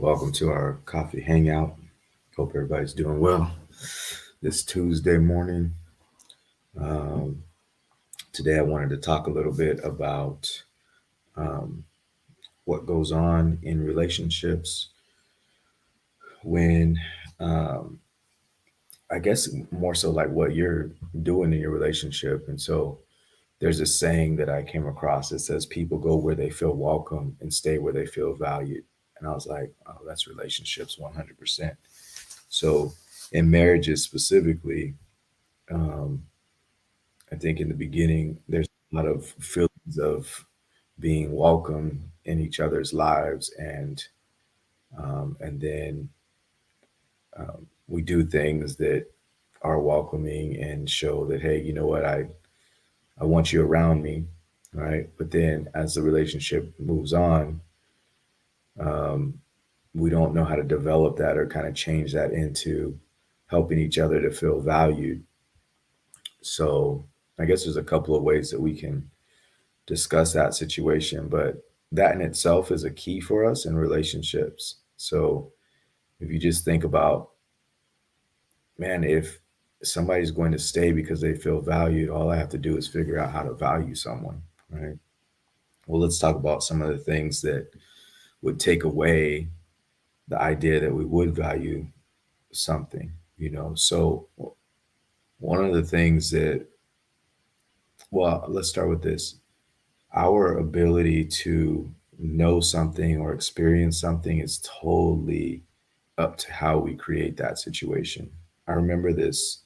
Welcome to our coffee hangout. Hope everybody's doing well this Tuesday morning. Um, Today, I wanted to talk a little bit about um, what goes on in relationships when, um, I guess, more so like what you're doing in your relationship. And so, there's a saying that I came across that says, "People go where they feel welcome and stay where they feel valued." And I was like, "Oh, that's relationships 100%." So, in marriages specifically, um, I think in the beginning, there's a lot of feelings of being welcome in each other's lives, and then we do things that are welcoming and show that, hey, you know what, I want you around me, right? But then as the relationship moves on, um, we don't know how to develop that or kind of change that into helping each other to feel valued. So I guess there's a couple of ways that we can discuss that situation, but that in itself is a key for us in relationships. So if you just think about, man, if somebody's going to stay because they feel valued, all I have to do is figure out how to value someone, right? Well, let's talk about some of the things that would take away the idea that we would value something, So one of the things that, well, let's start with this. Our ability to know something or experience something is totally up to how we create that situation. I remember this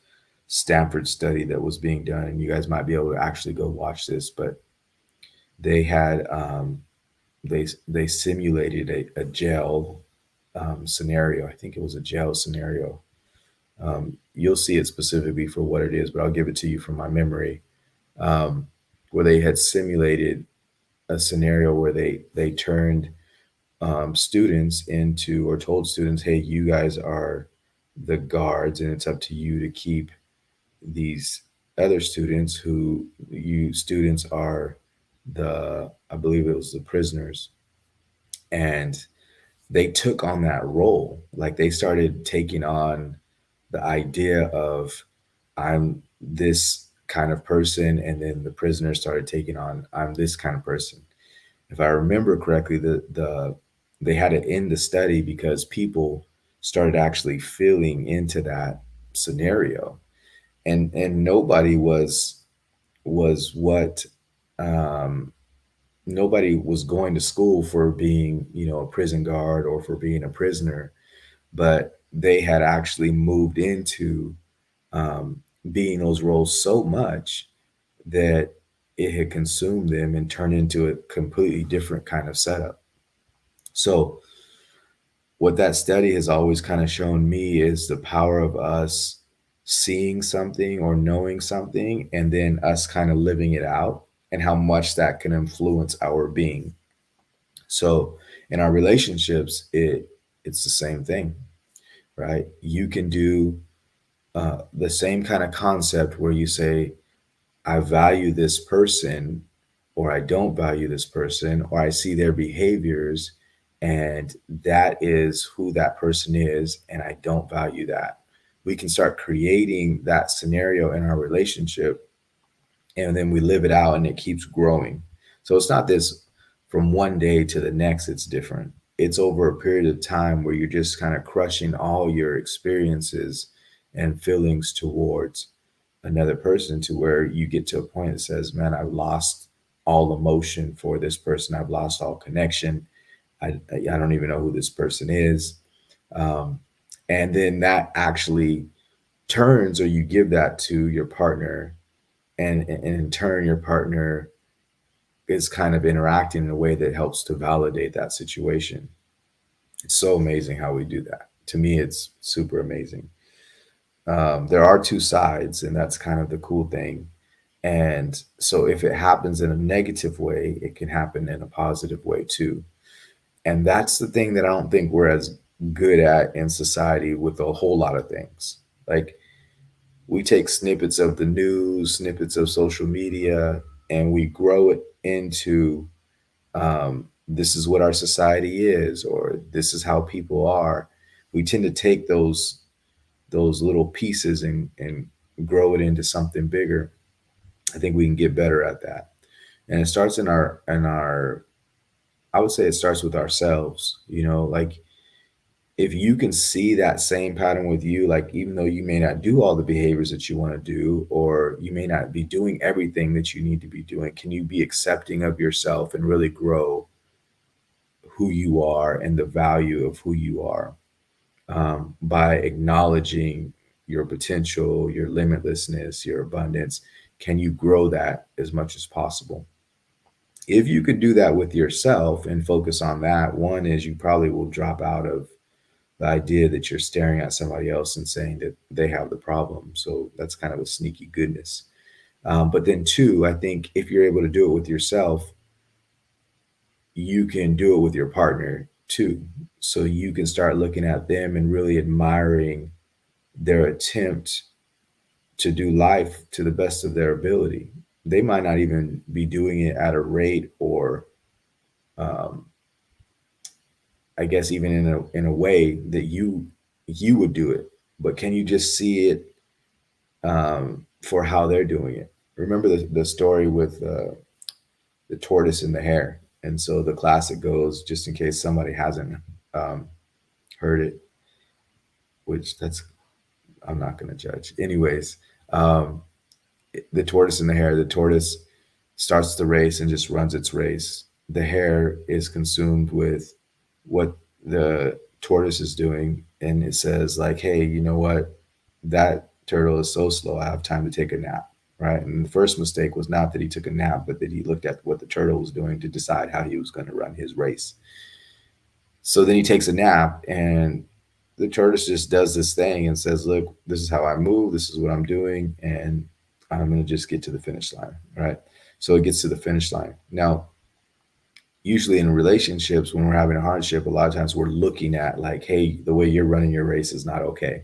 Stanford study that was being done, and you guys might be able to actually go watch this, but they had they simulated a jail scenario. I think it was a jail scenario. You'll see it specifically for what it is, but I'll give it to you from my memory, um, where they had simulated a scenario where they turned students into, or told students, hey, you guys are the guards, and it's up to you to keep these other students who you students are the, I believe it was the prisoners. And they took on that role. Like they started taking on the idea of, I'm this kind of person, and then the prisoners started taking on, I'm this kind of person. If I remember correctly, the they had to end the study because people started actually feeling into that scenario, and nobody was what um, nobody was going to school for being, a prison guard or for being a prisoner, but they had actually moved into um, being those roles so much that it had consumed them and turned into a completely different kind of setup. So, what that study has always kind of shown me is the power of us seeing something or knowing something and then us kind of living it out, and how much that can influence our being. So, in our relationships, it's the same thing, right? You can do the same kind of concept where you say, I value this person, or I don't value this person, or I see their behaviors, and that is who that person is, and I don't value that. We can start creating that scenario in our relationship, and then we live it out, and it keeps growing. So it's not this from one day to the next, it's different. It's over a period of time where you're just kind of crushing all your experiences and feelings towards another person, to where you get to a point that says, man, I've lost all emotion for this person. I've lost all connection. I don't even know who this person is. Um, and then that actually turns, or you give that to your partner, and in turn, your partner is kind of interacting in a way that helps to validate that situation. It's so amazing how we do that. To me, it's super amazing. There are two sides, and that's kind of the cool thing. And so, if it happens in a negative way, it can happen in a positive way too. And that's the thing that I don't think we're as good at in society with a whole lot of things. Like, we take snippets of the news, snippets of social media, and we grow it into this is what our society is, or this is how people are. We tend to take those little pieces and grow it into something bigger. I think we can get better at that. And it starts in our I would say it starts with ourselves, like if you can see that same pattern with you, like even though you may not do all the behaviors that you want to do, or you may not be doing everything that you need to be doing, can you be accepting of yourself and really grow who you are and the value of who you are, by acknowledging your potential, your limitlessness, your abundance? Can you grow that as much as possible? If you could do that with yourself and focus on that, one is you probably will drop out of the idea that you're staring at somebody else and saying that they have the problem. So that's kind of a sneaky goodness. But then, two, I think if you're able to do it with yourself, you can do it with your partner too. So you can start looking at them and really admiring their attempt to do life to the best of their ability. They might not even be doing it at a rate or, um, I guess, even in a way that you would do it. But can you just see it, for how they're doing it? Remember the story with the tortoise and the hare. And so the classic goes, just in case somebody hasn't, um, heard it, which that's, I'm not going to judge. Anyways, um, the tortoise and the hare. The tortoise starts the race and just runs its race. The hare is consumed with what the tortoise is doing, and it says like, "Hey, you know what? That turtle is so slow. I have time to take a nap." Right. And the first mistake was not that he took a nap, but that he looked at what the turtle was doing to decide how he was going to run his race. So then he takes a nap, and the tortoise just does this thing and says, "Look, this is how I move. This is what I'm doing, and I'm going to just get to the finish line." Right. So it gets to the finish line. Now, usually in relationships, when we're having a hardship, a lot of times we're looking at like, "Hey, the way you're running your race is not okay."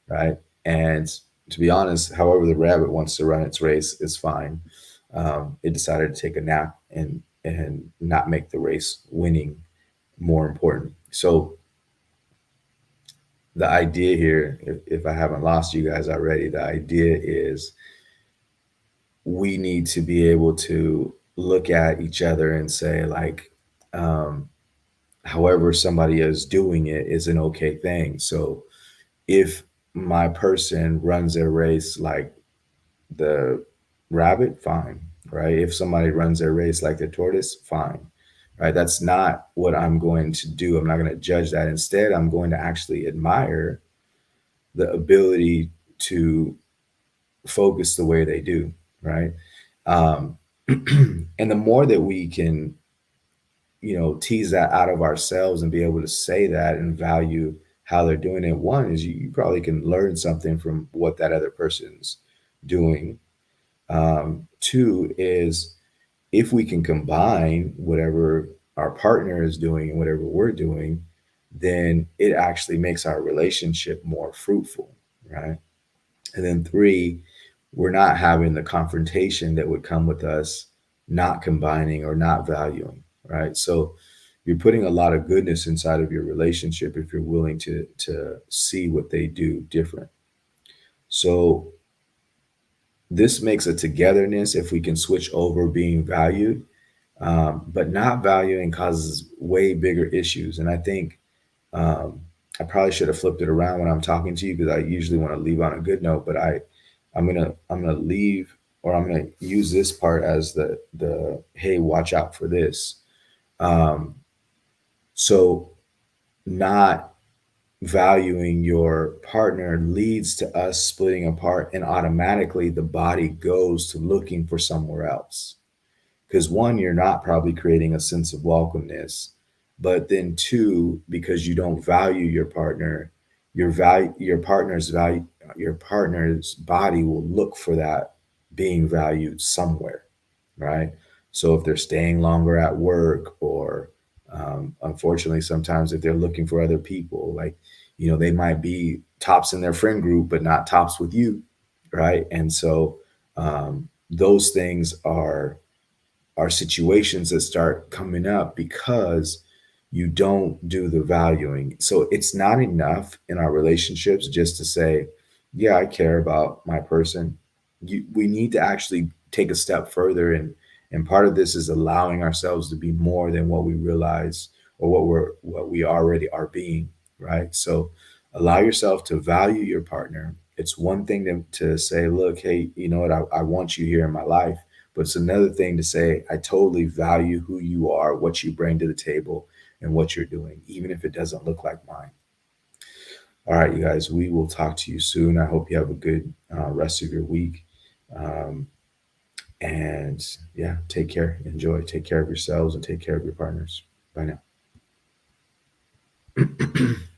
Right. And to be honest, however the rabbit wants to run its race is fine. It decided to take a nap and not make the race winning more important. So the idea here, if I haven't lost you guys already, the idea is we need to be able to look at each other and say, like, um, however somebody is doing it is an okay thing. So if my person runs their race like the rabbit, fine, right? If somebody runs their race like the tortoise, fine, right? That's not what I'm going to do. I'm not going to judge that. Instead, I'm going to actually admire the ability to focus the way they do, right? Um, and the more that we can, tease that out of ourselves and be able to say that and value how they're doing it, one is you probably can learn something from what that other person's doing. Two is if we can combine whatever our partner is doing and whatever we're doing, then it actually makes our relationship more fruitful, right? And then three, we're not having the confrontation that would come with us not combining or not valuing, right? So you're putting a lot of goodness inside of your relationship if you're willing to see what they do different. So this makes a togetherness if we can switch over being valued, but not valuing causes way bigger issues. And I think, um, I probably should have flipped it around when I'm talking to you because I usually want to leave on a good note, but I'm gonna leave, or I'm gonna use this part as the hey, watch out for this. Um, so not valuing your partner leads to us splitting apart, and automatically the body goes to looking for somewhere else. Because one, you're not probably creating a sense of welcomeness, but then two, because you don't value your partner, your partner's body will look for that being valued somewhere, right? So if they're staying longer at work, or, unfortunately, sometimes if they're looking for other people, like, they might be tops in their friend group, but not tops with you, right? And so, those things are are situations that start coming up because you don't do the valuing. So it's not enough in our relationships just to say, yeah, I care about my person. We need to actually take a step further. And part of this is allowing ourselves to be more than what we realize or what we already are being, right? So allow yourself to value your partner. It's one thing to say, look, hey, you know what, I want you here in my life. But it's another thing to say, I totally value who you are, what you bring to the table, and what you're doing, even if it doesn't look like mine. All right, you guys, we will talk to you soon. I hope you have a good rest of your week. Um, and yeah, take care. Enjoy. Take care of yourselves and take care of your partners. Bye now.